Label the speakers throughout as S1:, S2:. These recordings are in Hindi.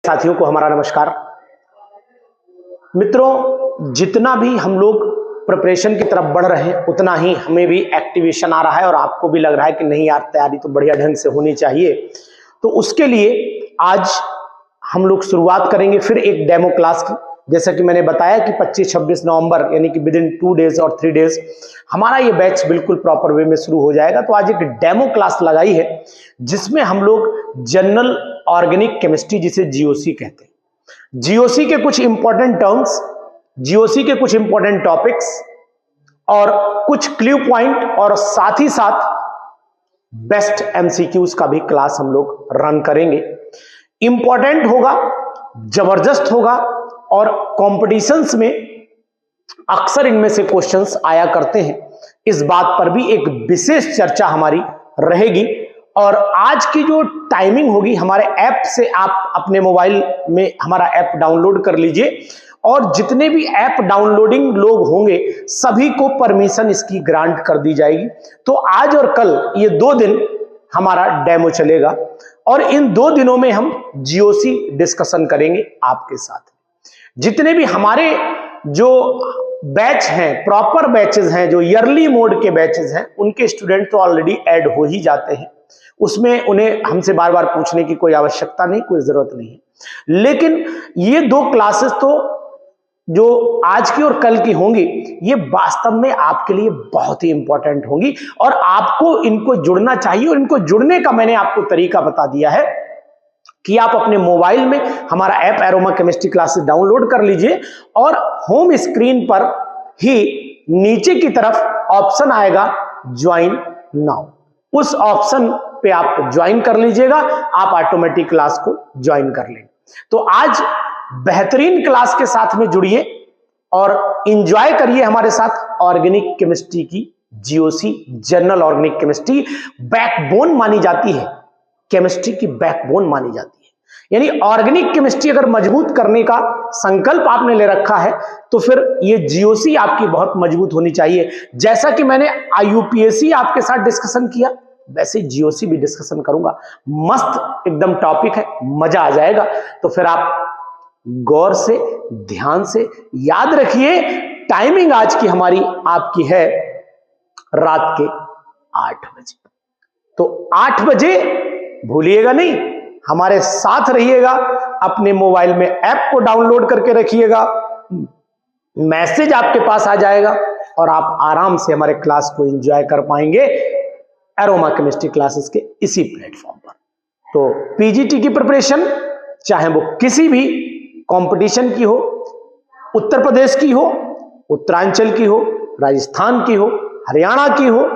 S1: साथियों को हमारा नमस्कार। मित्रों, जितना भी हम लोग प्रिपरेशन की तरफ बढ़ रहे हैं उतना ही हमें भी एक्टिवेशन आ रहा है और आपको भी लग रहा है कि नहीं यार, तैयारी तो बढ़िया ढंग से होनी चाहिए। तो उसके लिए आज हम लोग शुरुआत करेंगे फिर एक डेमो क्लास की। जैसा कि मैंने बताया कि 25-26 नवंबर यानी कि विद इन 2 डेज और 3 डेज हमारा ये बैच बिल्कुल प्रॉपर वे में शुरू हो जाएगा। तो आज एक डेमो क्लास लगाई है जिसमें हम लोग जनरल ऑर्गेनिक केमिस्ट्री, जिसे जीओसी कहते हैं, जीओसी के कुछ इंपॉर्टेंट टर्म्स, जीओसी के कुछ इंपॉर्टेंट टॉपिक्स और कुछ क्लू पॉइंट और साथ ही साथ बेस्ट एमसीक्यूज का भी क्लास हम लोग रन करेंगे। इंपॉर्टेंट होगा, जबरदस्त होगा और कॉम्पिटिशन्स में अक्सर इनमें से क्वेश्चंस आया करते हैं। इस बात पर भी एक विशेष चर्चा हमारी रहेगी। और आज की जो टाइमिंग होगी, हमारे ऐप से आप अपने मोबाइल में हमारा ऐप डाउनलोड कर लीजिए और जितने भी ऐप डाउनलोडिंग लोग होंगे सभी को परमिशन इसकी ग्रांट कर दी जाएगी। तो आज और कल ये 2 दिन हमारा डेमो चलेगा और इन 2 दिनों में हम जीओसी डिस्कशन करेंगे आपके साथ। जितने भी हमारे जो बैच हैं, प्रॉपर बैचेस हैं, जो ईयरली मोड के बैचेस हैं, उनके स्टूडेंट तो ऑलरेडी ऐड हो ही जाते हैं। उसमें उन्हें हमसे बार बार पूछने की कोई आवश्यकता नहीं, कोई जरूरत नहीं है। लेकिन ये 2 क्लासेस तो जो आज की और कल की होंगी, ये वास्तव में आपके लिए बहुत ही इंपॉर्टेंट होंगी और आपको इनको जुड़ना चाहिए। और इनको जुड़ने का मैंने आपको तरीका बता दिया है कि आप अपने मोबाइल में हमारा app aroma chemistry classes download कर लीजिए और होम स्क्रीन पर ही नीचे की तरफ ऑप्शन आएगा ज्वाइन नाउ, उस ऑप्शन पे आप ज्वाइन कर लीजिएगा, आप ऑटोमेटिक क्लास को ज्वाइन कर लेंगे। तो आज बेहतरीन क्लास के साथ में जुड़िए और एंजॉय करिए हमारे साथ ऑर्गेनिक केमिस्ट्री की GOC, general organic chemistry backbone मानी जाती है, केमिस्ट्री की बैकबोन मानी जाती है। यानी ऑर्गेनिक केमिस्ट्री अगर मजबूत करने का संकल्प आपने ले रखा है तो फिर ये जीओसी आपकी बहुत मजबूत होनी चाहिए। जैसा कि मैंने आईयूपीएससी आपके साथ डिस्कशन किया, वैसे जीओसी भी डिस्कशन करूंगा। मस्त एकदम टॉपिक है, मजा आ जाएगा। तो फिर आप गौर से, ध्यान से याद रखिए, टाइमिंग आज की हमारी आपकी है रात के 8 बजे। तो 8 बजे भूलिएगा नहीं, हमारे साथ रहिएगा। अपने मोबाइल में ऐप को डाउनलोड करके रखिएगा, मैसेज आपके पास आ जाएगा और आप आराम से हमारे क्लास को एंजॉय कर पाएंगे एरोमा केमिस्ट्री क्लासेस के इसी प्लेटफॉर्म पर। तो पीजीटी की प्रिपरेशन, चाहे वो किसी भी कंपटीशन की हो, उत्तर प्रदेश की हो, उत्तरांचल की हो, राजस्थान की हो, हरियाणा की हो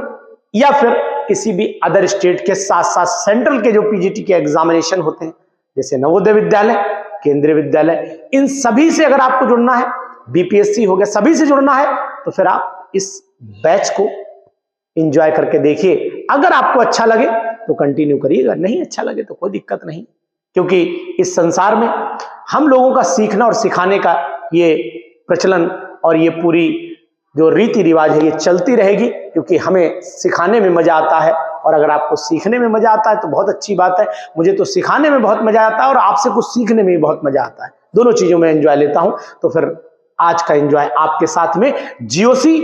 S1: या फिर किसी भी अदर स्टेट के साथ साथ सेंट्रल के जो पीजीटी के एग्जामिनेशन होते हैं, जैसे नवोदय विद्यालय, केंद्रीय विद्यालय, इन सभी से अगर आपको जुड़ना है, बीपीएससी हो गया, सभी से जुड़ना है, तो फिर आप इस बैच को एंजॉय करके देखिए। अगर आपको अच्छा लगे तो कंटिन्यू करिएगा, नहीं अच्छा लगे तो कोई दिक्कत नहीं, क्योंकि इस संसार में हम लोगों का सीखना और सिखाने का ये प्रचलन और ये पूरी जो रीति रिवाज है ये चलती रहेगी, क्योंकि हमें सिखाने में मजा आता है और अगर आपको सीखने में मजा आता है तो बहुत अच्छी बात है। मुझे तो सिखाने में बहुत मजा आता है और आपसे कुछ सीखने में भी बहुत मजा आता है, दोनों चीजों में एंजॉय लेता हूं। तो फिर आज का एंजॉय आपके साथ में GOC,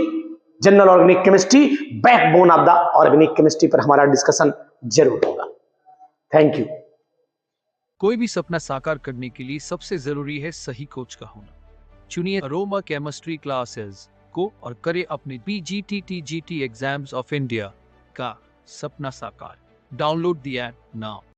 S1: general organic chemistry, backbone of the organic chemistry पर हमारा डिस्कशन जरूर होगा। Thank you.
S2: कोई भी सपना साकार करने के लिए सबसे जरूरी है सही कोच का होना। चुनिए एरोमा केमिस्ट्री क्लासेस को और करें अपने PGT-TGT एग्जाम्स ऑफ इंडिया का सपना साकार। Download the app now.